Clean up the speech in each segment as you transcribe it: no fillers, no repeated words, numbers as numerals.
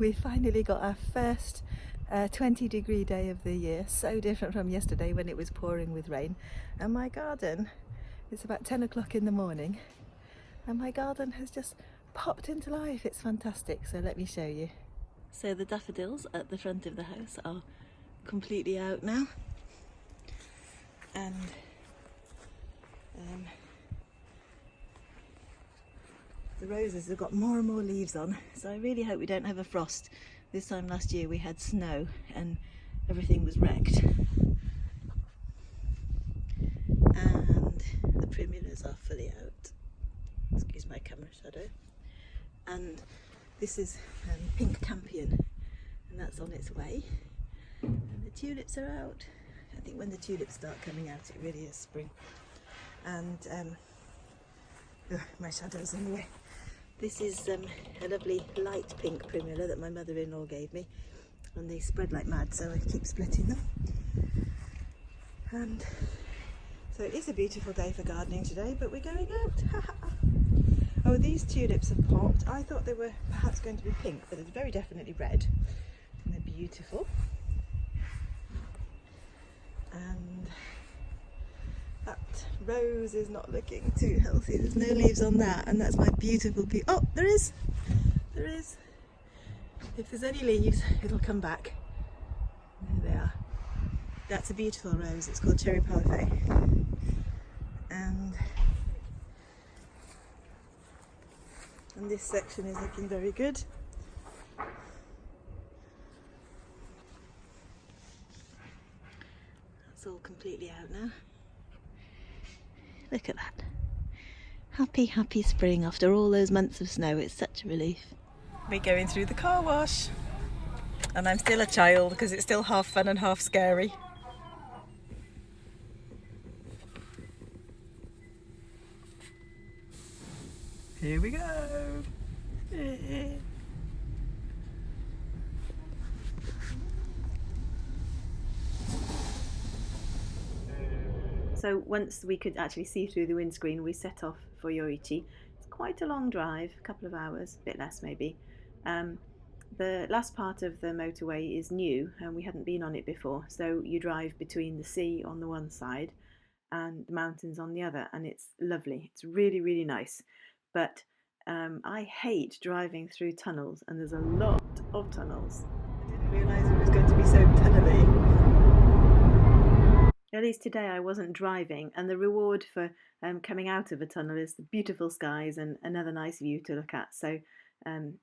we finally got our first 20-degree day of the year, so different from yesterday when it was pouring with rain. And my garden, it's about 10 o'clock in the morning, and my garden has just popped into life. It's fantastic, so let me show you. So the daffodils at the front of the house are completely out now, and the roses have got more and more leaves on, so I really hope we don't have a frost. This time last year we had snow and everything was wrecked. And the primulas are fully out. Excuse my camera shadow. And this is pink campion, and that's on its way. And the tulips are out. I think when the tulips start coming out, it really is spring. And my shadow's in the way. This is a lovely light pink primula that my mother-in-law gave me, and they spread like mad, so I keep splitting them. And so it is a beautiful day for gardening today, but we're going out. Oh, these tulips have popped. I thought they were perhaps going to be pink, but they're very definitely red, and they're beautiful. And that rose is not looking too healthy. There's no leaves on that, and that's my beautiful oh, there is. If there's any leaves, it'll come back. There they are. That's a beautiful rose. It's called cherry parfait. And this section is looking very good. That's all completely out now. Look at that. Happy, happy spring after all those months of snow. It's such a relief. We're going through the car wash, and I'm still a child because it's still half fun and half scary. Here we go. So once we could actually see through the windscreen, we set off for Yoichi. It's quite a long drive, a couple of hours, a bit less maybe. The last part of the motorway is new, and we hadn't been on it before. So you drive between the sea on the one side and the mountains on the other, and it's lovely. It's really, really nice. But I hate driving through tunnels, and there's a lot of tunnels. I didn't realise it was going to be so tunnely. At least today I wasn't driving, and the reward for coming out of a tunnel is the beautiful skies and another nice view to look at. So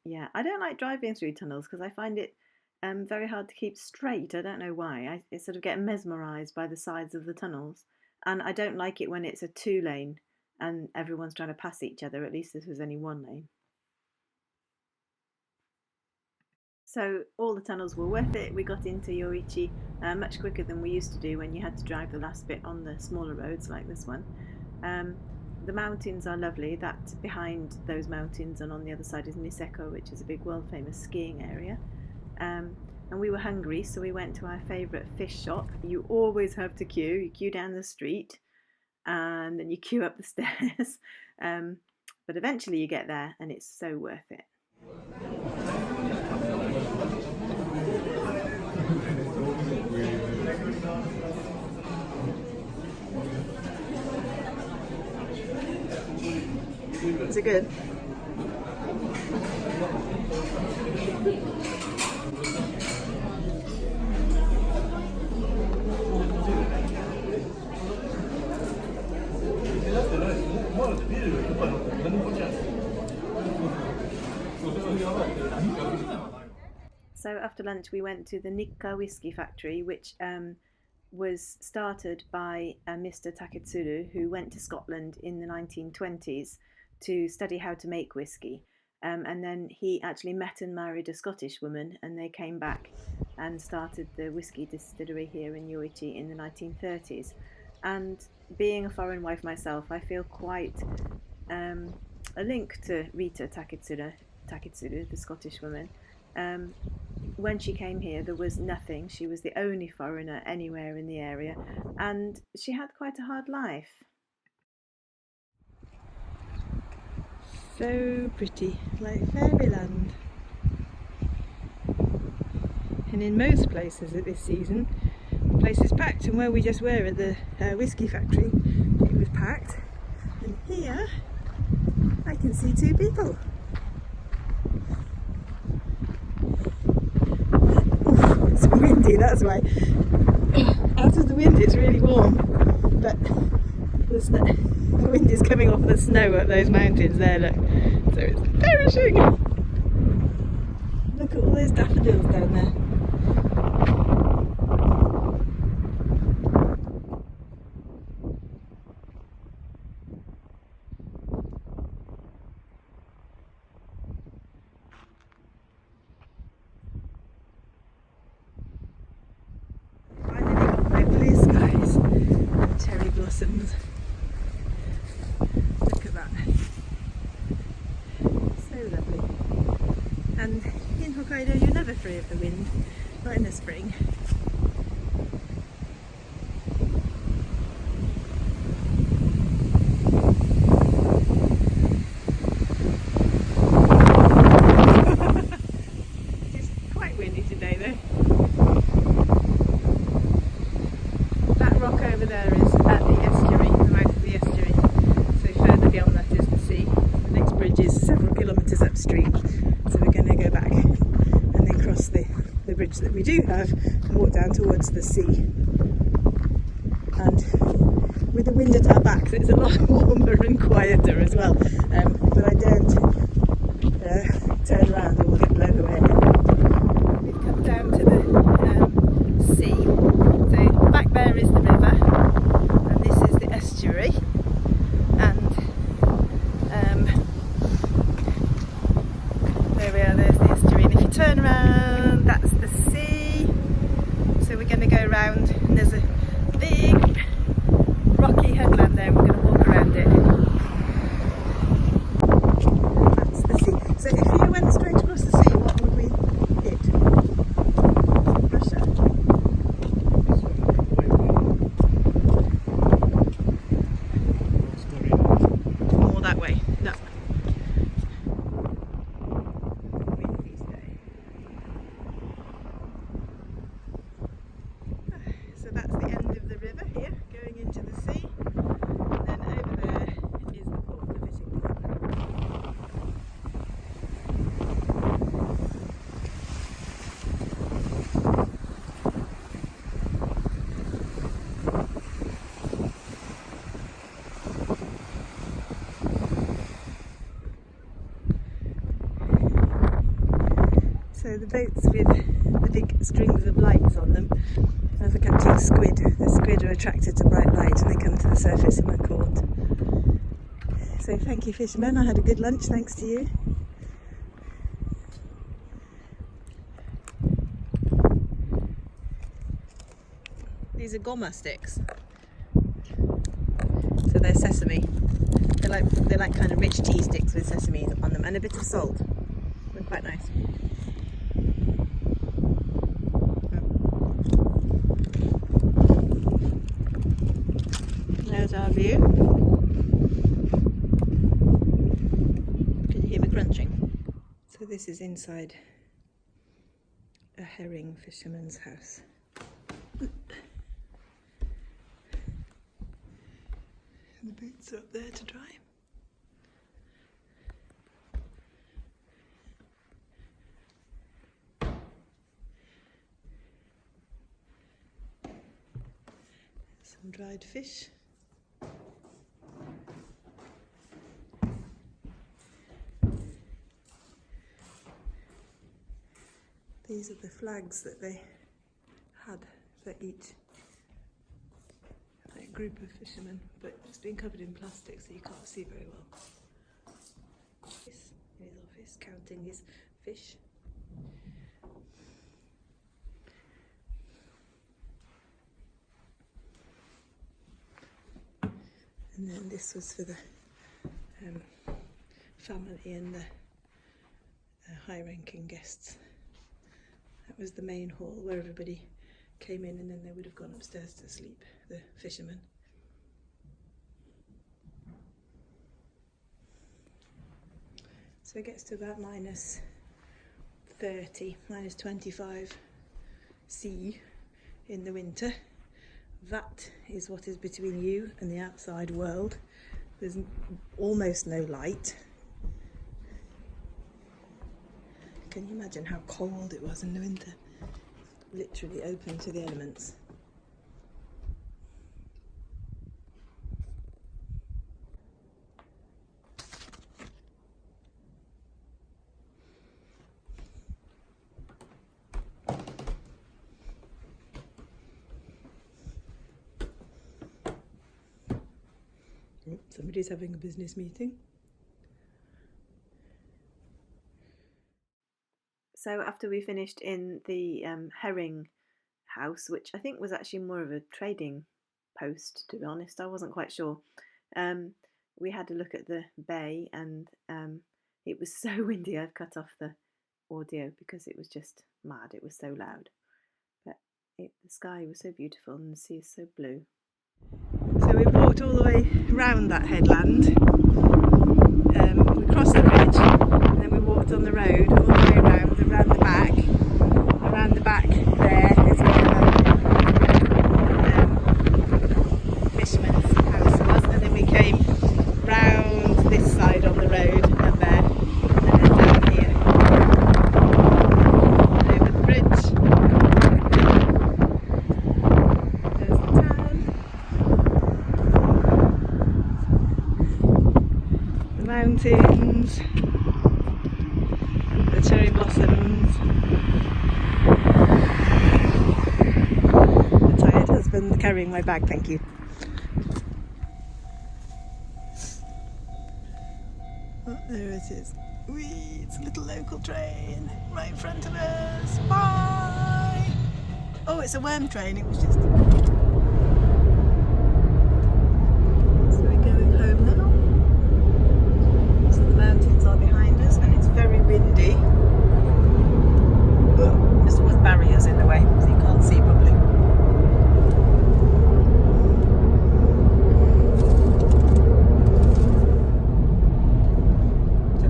yeah, I don't like driving through tunnels because I find it very hard to keep straight. I don't know why. I sort of get mesmerised by the sides of the tunnels, and I don't like it when it's a 2-lane and everyone's trying to pass each other. At least this was only 1 lane. So all the tunnels were worth it. We got into Yoichi much quicker than we used to do when you had to drive the last bit on the smaller roads like this one. The mountains are lovely. That behind those mountains and on the other side is Niseko, which is a big world famous skiing area. And we were hungry, so we went to our favourite fish shop. You always have to queue. You queue down the street and then you queue up the stairs. But eventually you get there, and it's so worth it. Is it good? So after lunch we went to the Nikka whisky factory, which was started by Mr. Taketsuru, who went to Scotland in the 1920s to study how to make whisky. And then he actually met and married a Scottish woman, and they came back and started the whisky distillery here in Yoichi in the 1930s. And being a foreign wife myself, I feel quite a link to Rita Taketsuru, the Scottish woman. When she came here, there was nothing. She was the only foreigner anywhere in the area, and she had quite a hard life. So pretty, like fairyland. And in most places at this season, the place is packed, and where we just were at the whisky factory, it was packed. And here I can see two people. Ooh, it's windy, that's why. Out of the wind it's really warm, but the wind is coming off the snow up those mountains there, look. So it's perishing. Look at all those daffodils down there. Cherry blossoms. Look at that. So lovely. And in Hokkaido you're never free of the wind, not in the spring. It's quite windy today though. That rock over there is at the estuary, the mouth of the estuary. So further beyond that is the sea. The next bridge is several kilometres upstream. So we're going to go back and then cross the bridge that we do have and walk down towards the sea. And with the wind at our backs, it's a lot warmer and quieter as well. But I don't turn around or we'll get blown away. We've come down to the sea. So back there is the river, and this is the estuary. And there we are, there's the estuary. And if you turn around, that's the sea. So we're going to go around, and there's a big rocky headland there, and we're going to walk around it. That's the sea. So if you went straight across the sea, what would we hit? Russia. More that way. No. So that's the end of the river here, going into the sea. And then over there is the port, the fishing port. So the boats with the big strings of lights on them are for catching squid. The squid are attracted to bright light and they come to the surface in my court. So thank you, fishermen. I had a good lunch thanks to you. These are goma sticks. So they're sesame. They're like kind of rich tea sticks with sesame on them and a bit of salt. They're quite nice. There's our view. Can you hear me crunching? So this is inside a herring fisherman's house. And the boots are up there to dry. Some dried fish. These are the flags that they had for each group of fishermen, but it's been covered in plastic so you can't see very well. He's in his office counting his fish. And then this was for the family and the high-ranking guests. That was the main hall where everybody came in and then they would have gone upstairs to sleep, the fishermen. So it gets to about -30, -25 sea in the winter. That is what is between you and the outside world. There's almost no light. Can you imagine how cold it was in the winter? Literally open to the elements. Somebody's having a business meeting. So after we finished in the herring house, which I think was actually more of a trading post, to be honest, I wasn't quite sure. We had a look at the bay, and it was so windy. I've cut off the audio because it was just mad. It was so loud. But the sky was so beautiful and the sea is so blue. So we walked all the way round that headland. We crossed the bridge, and then we walked on the road all the way around the back. Around the back there is where the fisherman's house was, and then we came round this side on the road up there, and then down here over the bridge. There's the town, the mountains, the cherry blossoms. A tired husband carrying my bag, thank you. Oh, there it is. Whee, it's a little local train right in front of us. Bye! Oh, it's a worm train, it was just... So we're going home now. So the mountains are behind us and it's very windy. Just with barriers in the way, so you can't see properly. So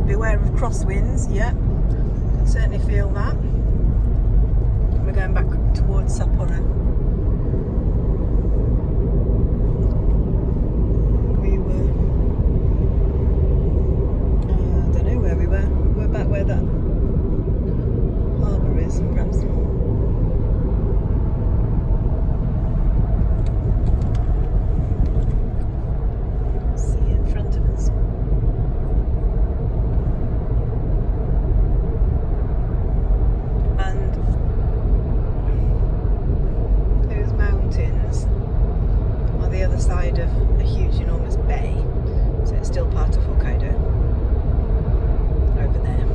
beware of crosswinds, yeah. Can certainly feel that. We're going back towards Sapporo. We were, I don't know where we were. We're back where that harbour is, perhaps. See in front of us. And those mountains are the other side of a huge, enormous bay. So it's still part of Hokkaido. Over there.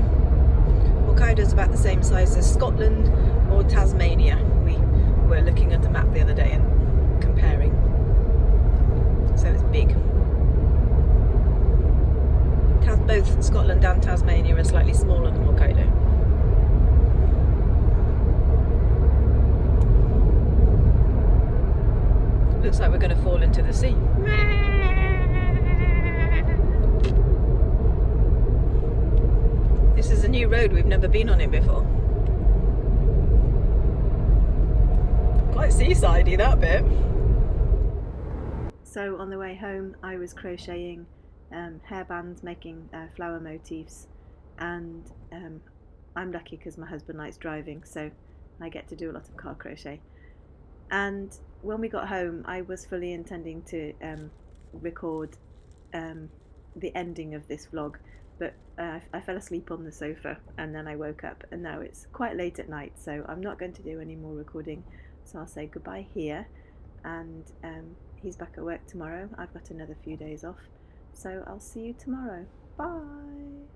Hokkaido's about the same size as Scotland or Tasmania. We were looking at the map the other day and comparing. So it's big. Both Scotland and Tasmania are slightly smaller than Hokkaido. Looks like we're going to fall into the sea. This is a new road, we've never been on it before. Quite seasidey, that bit. So on the way home I was crocheting hairbands, making flower motifs, and I'm lucky because my husband likes driving, so I get to do a lot of car crochet. And when we got home I was fully intending to record the ending of this vlog, but I fell asleep on the sofa and then I woke up, and now it's quite late at night, so I'm not going to do any more recording, so I'll say goodbye here. And he's back at work tomorrow. I've got another few days off, so I'll see you tomorrow. Bye.